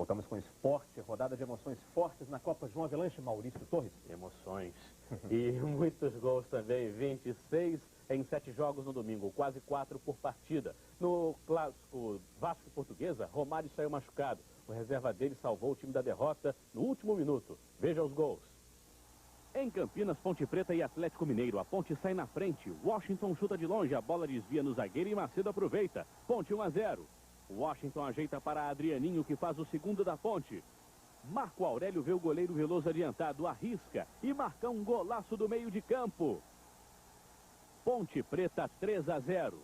Voltamos com esporte, rodada de emoções fortes na Copa João Avelanche. Maurício Torres. Emoções. E muitos gols também, 26 em 7 jogos no domingo, quase 4 por partida. No clássico Vasco e Portuguesa, Romário saiu machucado. O reserva dele salvou o time da derrota no último minuto. Veja os gols. Em Campinas, Ponte Preta e Atlético Mineiro. A Ponte sai na frente. Washington chuta de longe, a bola desvia no zagueiro e Macedo aproveita. Ponte 1-0. Washington ajeita para Adrianinho, que faz o segundo da Ponte. Marco Aurélio vê o goleiro Veloso adiantado, arrisca e marca um golaço do meio de campo. Ponte Preta 3-0.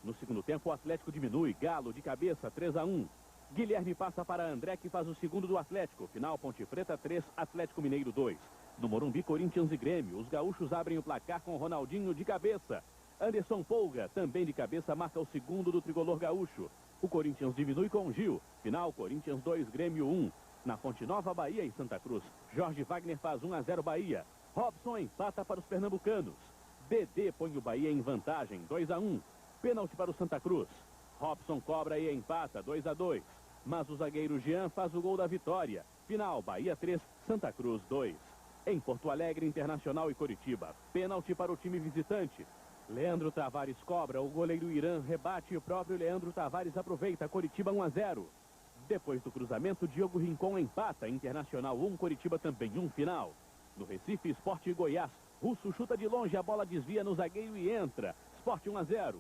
No segundo tempo, o Atlético diminui. Galo de cabeça, 3-1. Guilherme passa para André, que faz o segundo do Atlético. Final, Ponte Preta 3, Atlético Mineiro 2. No Morumbi, Corinthians e Grêmio. Os gaúchos abrem o placar com Ronaldinho de cabeça. Anderson Polga, também de cabeça, marca o segundo do tricolor gaúcho. O Corinthians diminui com Gil. Final, Corinthians 2, Grêmio 1. Na Fonte Nova, Bahia e Santa Cruz. Jorge Wagner faz 1-0 Bahia. Robson empata para os pernambucanos. Dedê põe o Bahia em vantagem, 2-1. Pênalti para o Santa Cruz. Robson cobra e empata, 2-2. Mas o zagueiro Jean faz o gol da vitória. Final, Bahia 3, Santa Cruz 2. Em Porto Alegre, Internacional e Coritiba. Pênalti para o time visitante. Leandro Tavares cobra, o goleiro Irã rebate e o próprio Leandro Tavares aproveita. Coritiba 1-0. Depois do cruzamento, Diogo Rincon empata. Internacional 1, Coritiba também 1. Final. No Recife, Sport e Goiás. Russo chuta de longe, a bola desvia no zagueiro e entra. Sport 1-0.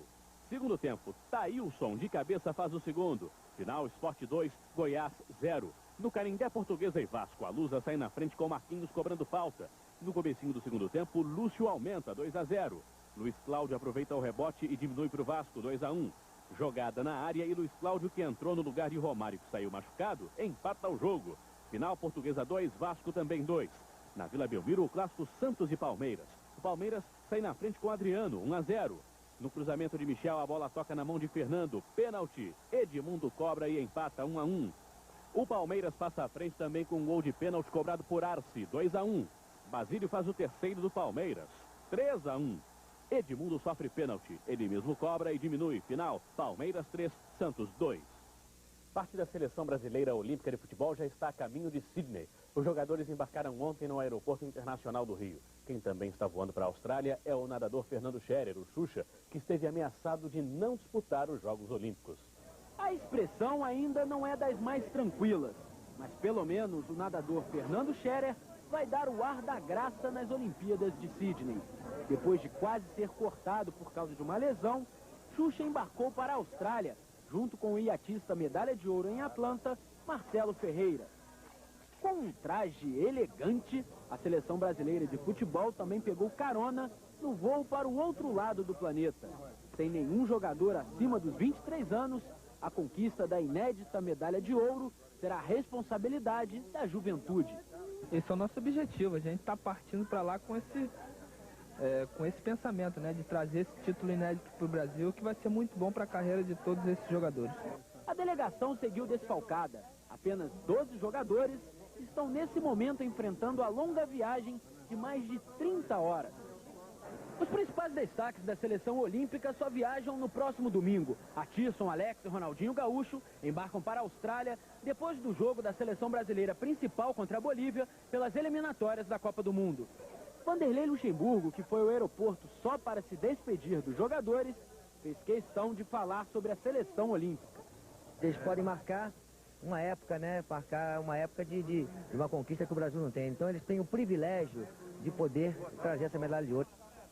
Segundo tempo, Thailson de cabeça faz o segundo. Final, Sport 2, Goiás 0. No Canindé, Portuguesa e Vasco, a Lusa sai na frente com Marquinhos cobrando falta. No comecinho do segundo tempo, Lúcio aumenta, 2-0. Luiz Cláudio aproveita o rebote e diminui para o Vasco, 2-1. Jogada na área e Luiz Cláudio, que entrou no lugar de Romário, que saiu machucado, empata o jogo. Final, Portuguesa 2, Vasco também 2. Na Vila Belmiro, o clássico Santos e Palmeiras. O Palmeiras sai na frente com Adriano, 1-0. No cruzamento de Michel, a bola toca na mão de Fernando. Pênalti. Edmundo cobra e empata, 1-1. O Palmeiras passa à frente também com um gol de pênalti cobrado por Arce, 2-1. Basílio faz o terceiro do Palmeiras, 3-1. Edmundo sofre pênalti. Ele mesmo cobra e diminui. Final, Palmeiras 3, Santos 2. Parte da seleção brasileira olímpica de futebol já está a caminho de Sydney. Os jogadores embarcaram ontem no Aeroporto Internacional do Rio. Quem também está voando para a Austrália é o nadador Fernando Scherer, o Xuxa, que esteve ameaçado de não disputar os Jogos Olímpicos. A expressão ainda não é das mais tranquilas, mas pelo menos o nadador Fernando Scherer vai dar o ar da graça nas Olimpíadas de Sydney. Depois de quase ser cortado por causa de uma lesão, Xuxa embarcou para a Austrália, junto com o iatista medalha de ouro em Atlanta, Marcelo Ferreira. Com um traje elegante, a seleção brasileira de futebol também pegou carona no voo para o outro lado do planeta. Sem nenhum jogador acima dos 23 anos, a conquista da inédita medalha de ouro será responsabilidade da juventude. Esse é o nosso objetivo, a gente está partindo para lá com esse pensamento, né, de trazer esse título inédito para o Brasil, que vai ser muito bom para a carreira de todos esses jogadores. A delegação seguiu desfalcada. Apenas 12 jogadores estão nesse momento enfrentando a longa viagem de mais de 30 horas. Os principais destaques da seleção olímpica só viajam no próximo domingo. Atisson, Alex e Ronaldinho Gaúcho embarcam para a Austrália depois do jogo da seleção brasileira principal contra a Bolívia pelas eliminatórias da Copa do Mundo. Vanderlei Luxemburgo, que foi ao aeroporto só para se despedir dos jogadores, fez questão de falar sobre a seleção olímpica. Eles podem marcar uma época, né? Marcar uma época de uma conquista que o Brasil não tem. Então eles têm o privilégio de poder trazer essa medalha de ouro.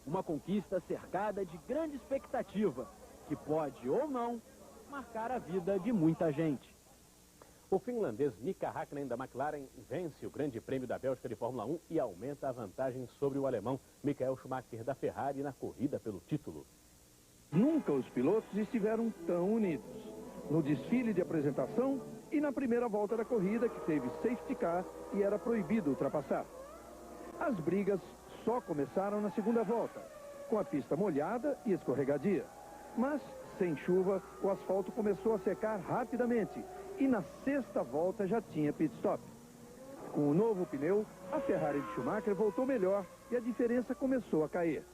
Uma conquista cercada de grande expectativa, que pode ou não marcar a vida de muita gente. O finlandês Mika Häkkinen da McLaren vence o Grande Prêmio da Bélgica de Fórmula 1 e aumenta a vantagem sobre o alemão Michael Schumacher da Ferrari na corrida pelo título. Nunca os pilotos estiveram tão unidos. No desfile de apresentação e na primeira volta da corrida, que teve safety car e era proibido ultrapassar. As brigas só começaram na segunda volta, com a pista molhada e escorregadia. Mas, sem chuva, o asfalto começou a secar rapidamente e na sexta volta já tinha pit stop. Com o novo pneu, a Ferrari de Schumacher voltou melhor e a diferença começou a cair.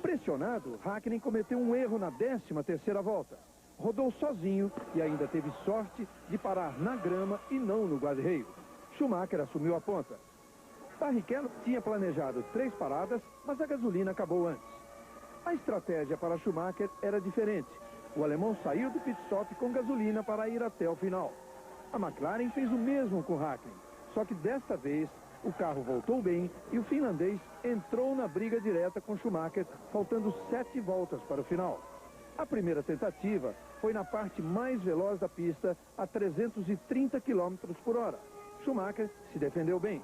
Pressionado, Häkkinen cometeu um erro na 13ª volta. rodou sozinho e ainda teve sorte de parar na grama e não no guarda-reio. Schumacher assumiu a ponta. Barrichello tinha planejado 3 paradas, mas a gasolina acabou antes. A estratégia para Schumacher era diferente. O alemão saiu do pit stop com gasolina para ir até o final. A McLaren fez o mesmo com Hakkinen, só que desta vez o carro voltou bem e o finlandês entrou na briga direta com Schumacher, faltando 7 voltas para o final. A primeira tentativa foi na parte mais veloz da pista, a 330 km por hora. Schumacher se defendeu bem.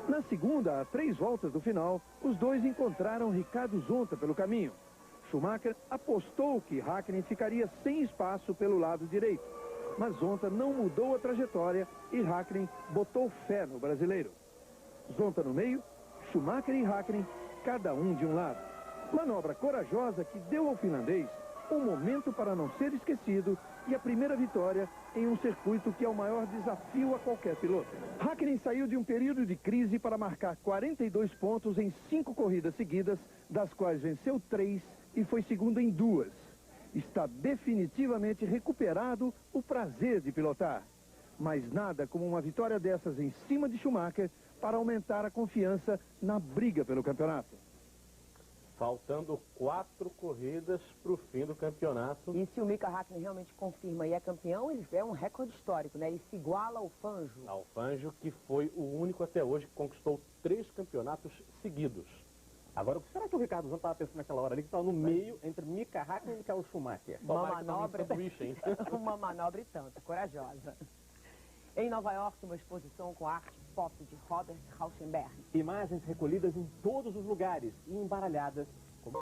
Na segunda, a 3 voltas do final, os dois encontraram Ricardo Zonta pelo caminho. Schumacher apostou que Hakkinen ficaria sem espaço pelo lado direito, mas Zonta não mudou a trajetória e Hakkinen botou fé no brasileiro. Zonta no meio, Schumacher e Hakkinen, cada um de um lado. Manobra corajosa que deu ao finlandês um momento para não ser esquecido e a primeira vitória em um circuito que é o maior desafio a qualquer piloto. Hakkinen saiu de um período de crise para marcar 42 pontos em 5 corridas seguidas, das quais venceu 3 e foi segundo em 2. Está definitivamente recuperado o prazer de pilotar. Mas nada como uma vitória dessas em cima de Schumacher para aumentar a confiança na briga pelo campeonato. Faltando 4 corridas para o fim do campeonato. E se o Mika Hakkinen realmente confirma e é campeão, ele é um recorde histórico, né? Ele se iguala ao Fangio. Ao Fangio, que foi o único até hoje que conquistou 3 campeonatos seguidos. Agora, o que será que o Ricardo Zonta estava pensando naquela hora ali, que estava no meio entre Mika Hakkinen e Michael Schumacher? Uma manobra, hein? uma manobra e tanto, corajosa. Em Nova York, uma exposição com arte pop de Robert Rauschenberg. Imagens recolhidas em todos os lugares e embaralhadas